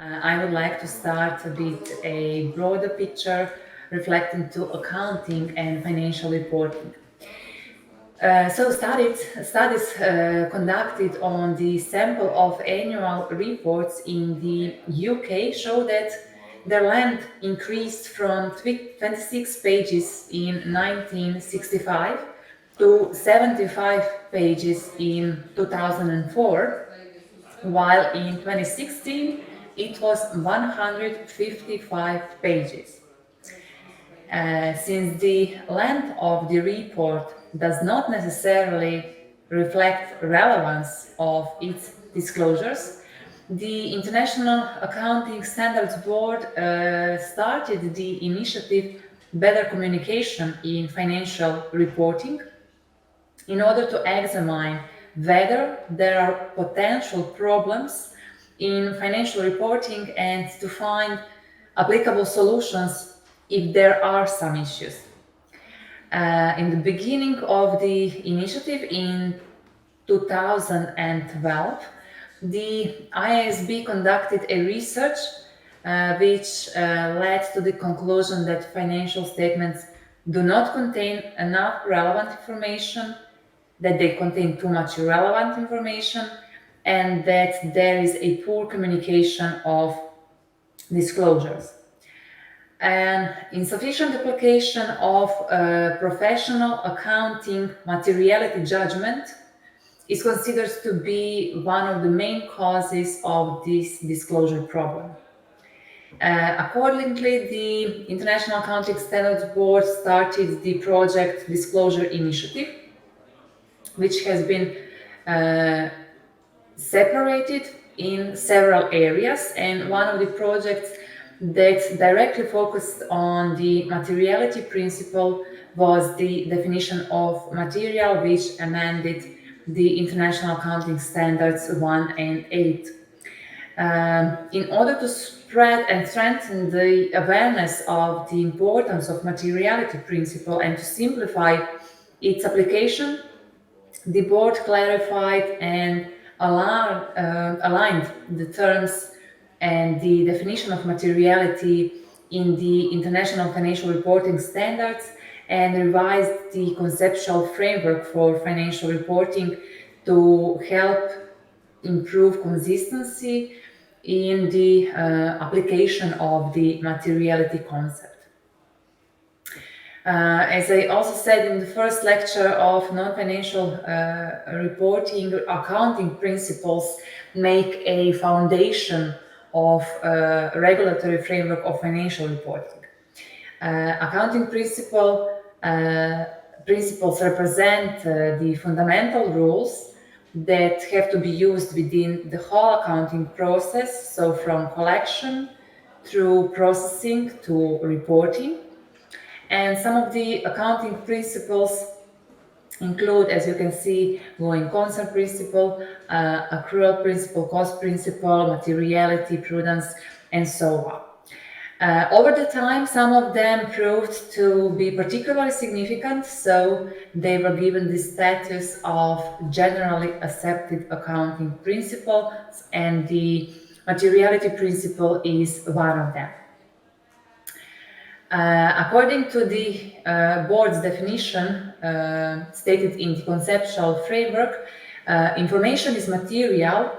I would like to start with a broader picture reflecting to accounting and financial reporting. Studies conducted on the sample of annual reports in the UK show that their length increased from 26 pages in 1965 to 75 pages in 2004, while in 2016 it was 155 pages. Since the length of the report does not necessarily reflect relevance of its disclosures, the International Accounting Standards Board started the initiative Better Communication in Financial Reporting in order to examine whether there are potential problems in financial reporting and to find applicable solutions if there are some issues. In the beginning of the initiative in 2012, the IASB conducted a research which led to the conclusion that financial statements do not contain enough relevant information, that they contain too much irrelevant information, and that there is a poor communication of disclosures. An insufficient application of professional accounting materiality judgment is considered to be one of the main causes of this disclosure problem. Accordingly, the International Accounting Standards Board started the project Disclosure Initiative, which has been separated in several areas, and one of the projects that directly focused on the materiality principle was the definition of material, which amended the International Accounting Standards 1 and 8. In order to spread and strengthen the awareness of the importance of materiality principle and to simplify its application, the board clarified and aligned the terms and the definition of materiality in the International Financial Reporting Standards and revised the conceptual framework for financial reporting to help improve consistency in the application of the materiality concept. As I also said in the first lecture of non-financial reporting, accounting principles make a foundation of regulatory framework of financial reporting. Accounting principles represent the fundamental rules that have to be used within the whole accounting process, so from collection through processing to reporting. And some of the accounting principles include, as you can see, going concern principle, accrual principle, cost principle, materiality, prudence, and so on. Over the time, some of them proved to be particularly significant, so they were given the status of generally accepted accounting principles, and the materiality principle is one of them. According to the board's definition stated in the conceptual framework, information is material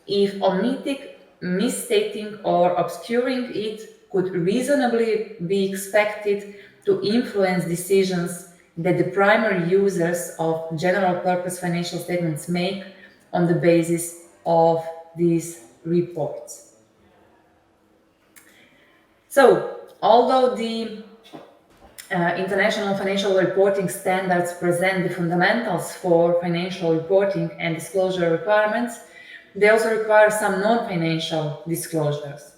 if omitting, misstating, or obscuring it could reasonably be expected to influence decisions that the primary users of general purpose financial statements make on the basis of these reports. So, although the International Financial Reporting Standards present the fundamentals for financial reporting and disclosure requirements, they also require some non-financial disclosures.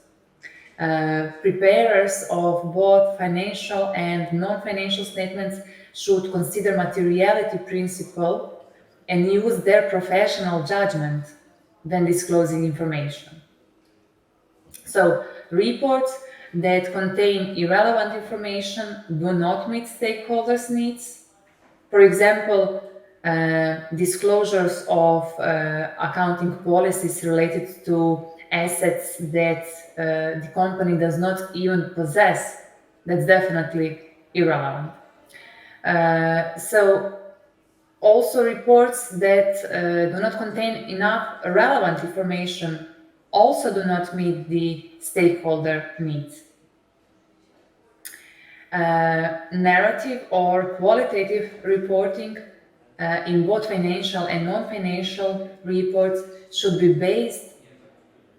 Preparers of both financial and non-financial statements should consider materiality principle and use their professional judgment when disclosing information. So, reports that contain irrelevant information do not meet stakeholders' needs. For example, disclosures of accounting policies related to assets that the company does not even possess, that's definitely irrelevant. So also reports that do not contain enough relevant information also do not meet the stakeholder needs. Narrative or qualitative reporting in both financial and non-financial reports should be based,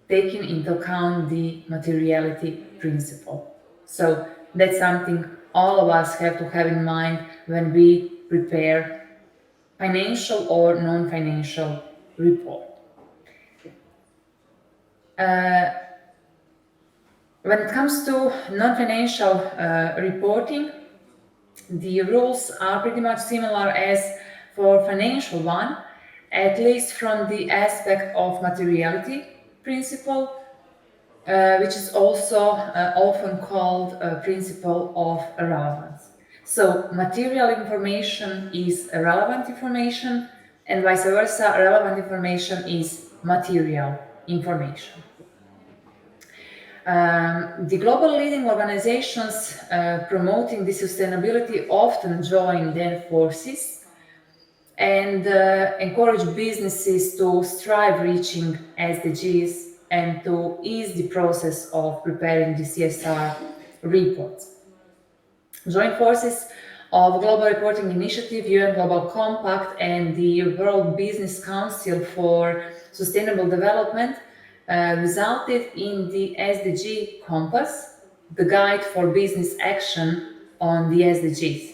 taking into account the materiality principle. So that's something all of us have to have in mind when we prepare financial or non-financial report. When it comes to non-financial reporting, the rules are pretty much similar as for financial one, at least from the aspect of materiality principle, which is also often called a principle of relevance. So material information is relevant information, and vice versa, relevant information is material information. The global leading organizations promoting the sustainability often join their forces and encourage businesses to strive reaching SDGs and to ease the process of preparing the CSR reports. Joint forces of Global Reporting Initiative, UN Global Compact, and the World Business Council for Sustainable Development resulted in the SDG Compass, the guide for business action on the SDGs.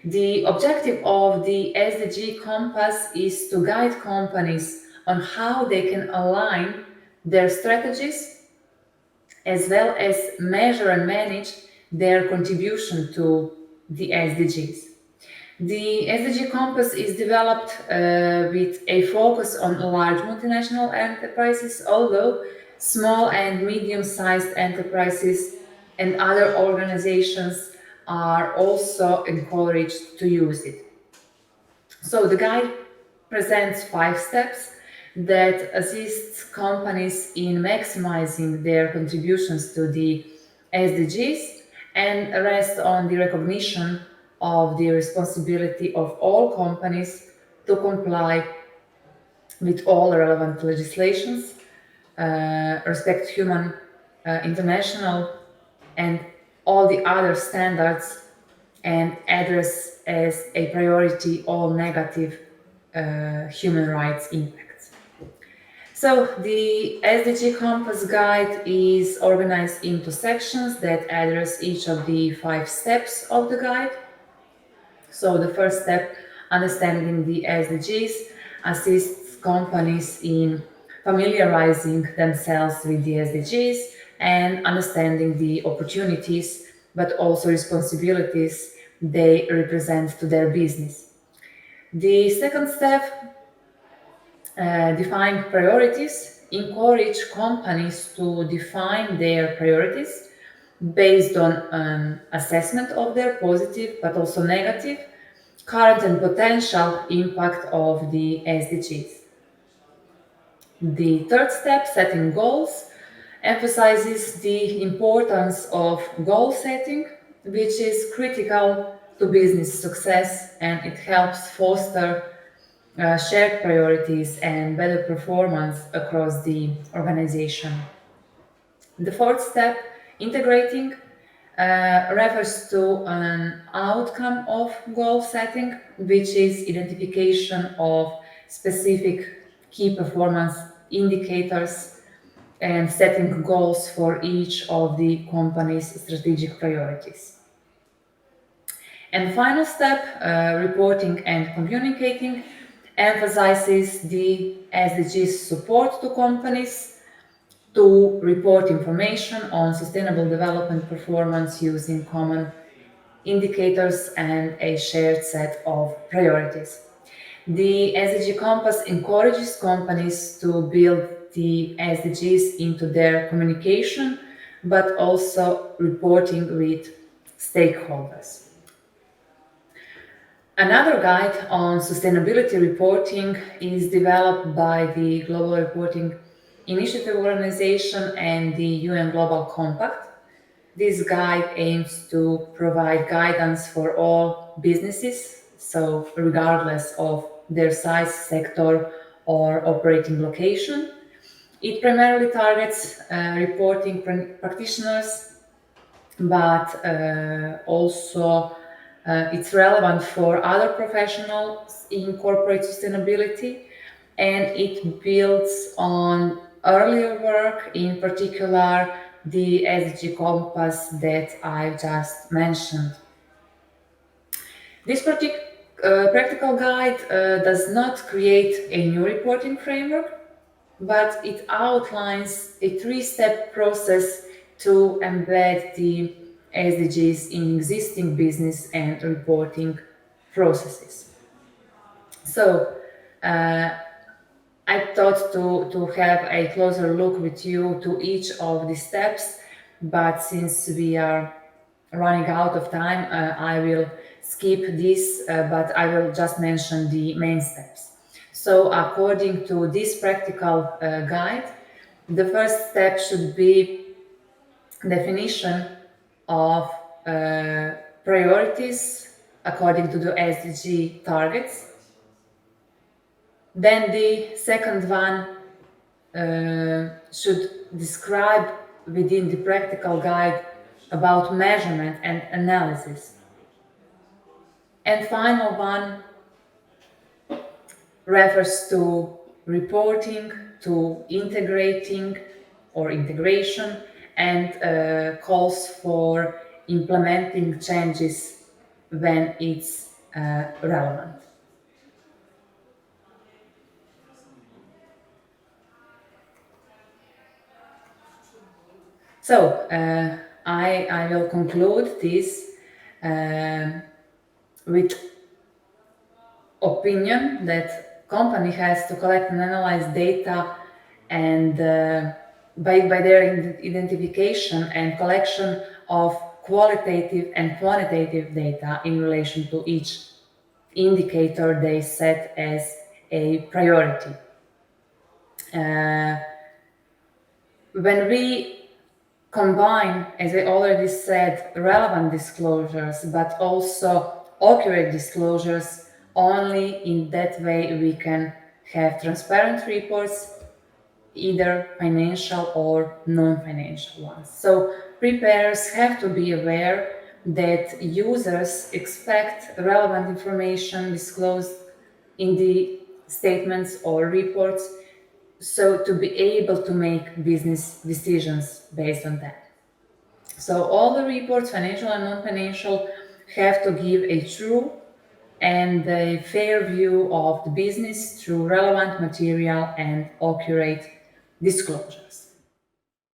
The objective of the SDG Compass is to guide companies on how they can align their strategies as well as measure and manage their contribution to the SDGs. The SDG Compass is developed with a focus on large multinational enterprises, although small and medium-sized enterprises and other organizations are also encouraged to use it. So the guide presents 5 steps that assist companies in maximizing their contributions to the SDGs and rest on the recognition of the responsibility of all companies to comply with all relevant legislations, respect human, international, and all the other standards, and address as a priority all negative human rights impacts. So the SDG Compass Guide is organized into sections that address each of the 5 steps of the guide. So the first step, understanding the SDGs, assists companies in familiarizing themselves with the SDGs and understanding the opportunities, but also responsibilities they represent to their business. The second step, define priorities, encourage companies to define their priorities based on an assessment of their positive but also negative, current and potential impact of the SDGs. The third step, setting goals, emphasizes the importance of goal setting, which is critical to business success, and it helps foster shared priorities and better performance across the organization. The fourth step, integrating, refers to an outcome of goal setting, which is identification of specific key performance indicators and setting goals for each of the company's strategic priorities. And final step, reporting and communicating, emphasizes the SDGs support to companies to report information on sustainable development performance using common indicators and a shared set of priorities. The SDG Compass encourages companies to build the SDGs into their communication, but also reporting with stakeholders. Another guide on sustainability reporting is developed by the Global Reporting Initiative Organization and the UN Global Compact. This guide aims to provide guidance for all businesses, so regardless of their size, sector, or operating location. It primarily targets reporting practitioners, but also it's relevant for other professionals in corporate sustainability, and it builds on earlier work, in particular the SDG Compass that I just mentioned. This practical guide does not create a new reporting framework, but it outlines a three-step process to embed the SDGs in existing business and reporting processes. So, I thought to have a closer look with you to each of the steps, but since we are running out of time, I will skip this, but I will just mention the main steps. So, according to this practical guide, the first step should be definition of priorities according to the SDG targets. Then the second one should describe within the practical guide about measurement and analysis. And final one refers to reporting, to integrating or integration, and calls for implementing changes when it's relevant. So I will conclude this with opinion that company has to collect and analyze data, and by their identification and collection of qualitative and quantitative data in relation to each indicator they set as a priority. When we combine, as I already said, relevant disclosures, but also accurate disclosures, only in that way we can have transparent reports, either financial or non-financial ones. So preparers have to be aware that users expect relevant information disclosed in the statements or reports, so to be able to make business decisions based on that. So all the reports, financial and non-financial, have to give a true and a fair view of the business through relevant material and accurate disclosures.